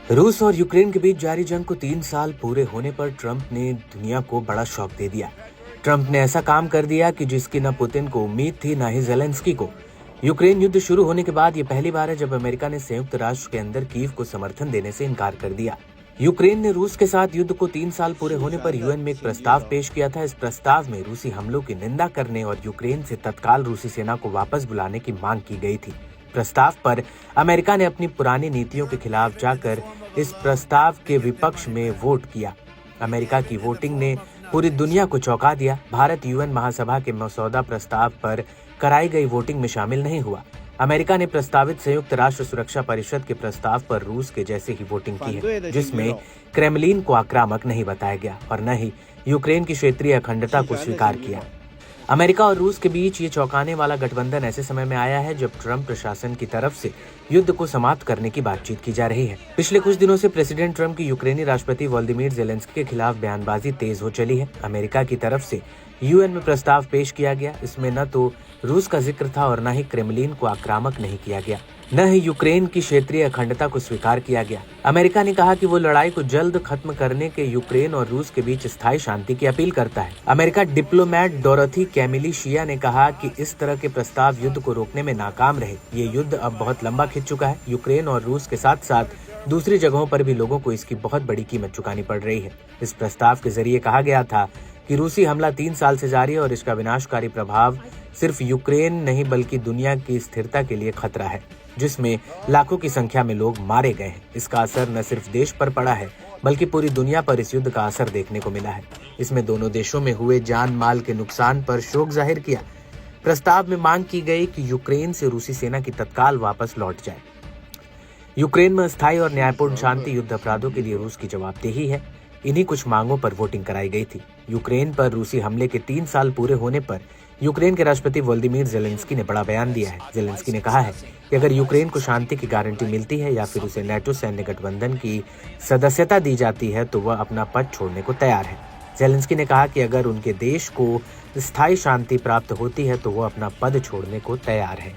रूस और यूक्रेन के बीच जारी जंग को 3 साल पूरे होने पर ट्रंप ने दुनिया को बड़ा शॉक दे दिया। ट्रंप ने ऐसा काम कर दिया कि जिसकी न पुतिन को उम्मीद थी न ही ज़ेलेंस्की को। यूक्रेन युद्ध शुरू होने के बाद ये पहली बार है जब अमेरिका ने संयुक्त राष्ट्र के अंदर कीव को समर्थन देने से इनकार कर दिया। यूक्रेन ने रूस के साथ युद्ध को 3 साल पूरे होने पर यूएन में एक प्रस्ताव पेश किया था। इस प्रस्ताव में रूसी हमलों की निंदा करने और यूक्रेन से तत्काल रूसी सेना को वापस बुलाने की मांग की गई थी। प्रस्ताव पर अमेरिका ने अपनी पुरानी नीतियों के खिलाफ जाकर इस प्रस्ताव के विपक्ष में वोट किया। अमेरिका की वोटिंग ने पूरी दुनिया को चौंका दिया। भारत यूएन महासभा के मसौदा प्रस्ताव पर कराई गई वोटिंग में शामिल नहीं हुआ। अमेरिका ने प्रस्तावित संयुक्त राष्ट्र सुरक्षा परिषद के प्रस्ताव पर रूस के जैसे ही वोटिंग की है, जिसमें क्रेमलिन को आक्रामक नहीं बताया गया और न ही यूक्रेन की क्षेत्रीय अखंडता को स्वीकार किया। अमेरिका और रूस के बीच ये चौंकाने वाला गठबंधन ऐसे समय में आया है जब ट्रंप प्रशासन की तरफ से युद्ध को समाप्त करने की बातचीत की जा रही है। पिछले कुछ दिनों से प्रेसिडेंट ट्रंप की यूक्रेनी राष्ट्रपति वोलोदिमीर ज़ेलेंस्की के खिलाफ बयानबाजी तेज हो चली है। अमेरिका की तरफ से यूएन में प्रस्ताव पेश किया गया। इसमें न तो रूस का जिक्र था और न ही क्रेमलिन को आक्रामक नहीं किया गया, न ही यूक्रेन की क्षेत्रीय अखंडता को स्वीकार किया गया। अमेरिका ने कहा कि वो लड़ाई को जल्द खत्म करने के यूक्रेन और रूस के बीच स्थायी शांति की अपील करता है। अमेरिका डिप्लोमेट डोरोथी कैमिली शिया ने कहा कि इस तरह के प्रस्ताव युद्ध को रोकने में नाकाम रहे। ये युद्ध अब बहुत लंबा खिंच चुका है। यूक्रेन और रूस के साथ साथ दूसरी जगहों पर भी लोगों को इसकी बहुत बड़ी कीमत चुकानी पड़ रही है। इस प्रस्ताव के जरिए कहा गया था कि रूसी हमला 3 साल से जारी है और इसका विनाशकारी प्रभाव सिर्फ यूक्रेन नहीं बल्कि दुनिया की स्थिरता के लिए खतरा है, जिसमें लाखों की संख्या में लोग मारे गए हैं। इसका असर न सिर्फ देश पर पड़ा है बल्कि पूरी दुनिया पर इस युद्ध का असर देखने को मिला है। इसमें दोनों देशों में हुए जान माल के नुकसान पर शोक जाहिर किया। प्रस्ताव में मांग की गई कि यूक्रेन से रूसी सेना की तत्काल वापस लौट जाए। यूक्रेन में अस्थायी और न्यायपूर्ण शांति युद्ध अपराधों के लिए रूस की जवाबदेही है। इन्हीं कुछ मांगों पर वोटिंग कराई गई थी। यूक्रेन पर रूसी हमले के 3 साल पूरे होने पर यूक्रेन के राष्ट्रपति वोलोदिमीर ज़ेलेंस्की ने बड़ा बयान दिया है। ज़ेलेंस्की ने कहा है कि अगर यूक्रेन को शांति की गारंटी मिलती है या फिर उसे नेटो सैन्य गठबंधन की सदस्यता दी जाती है तो वह अपना पद छोड़ने को तैयार है। ज़ेलेंस्की ने कहा कि अगर उनके देश को स्थायी शांति प्राप्त होती है तो वह अपना पद छोड़ने को तैयार है।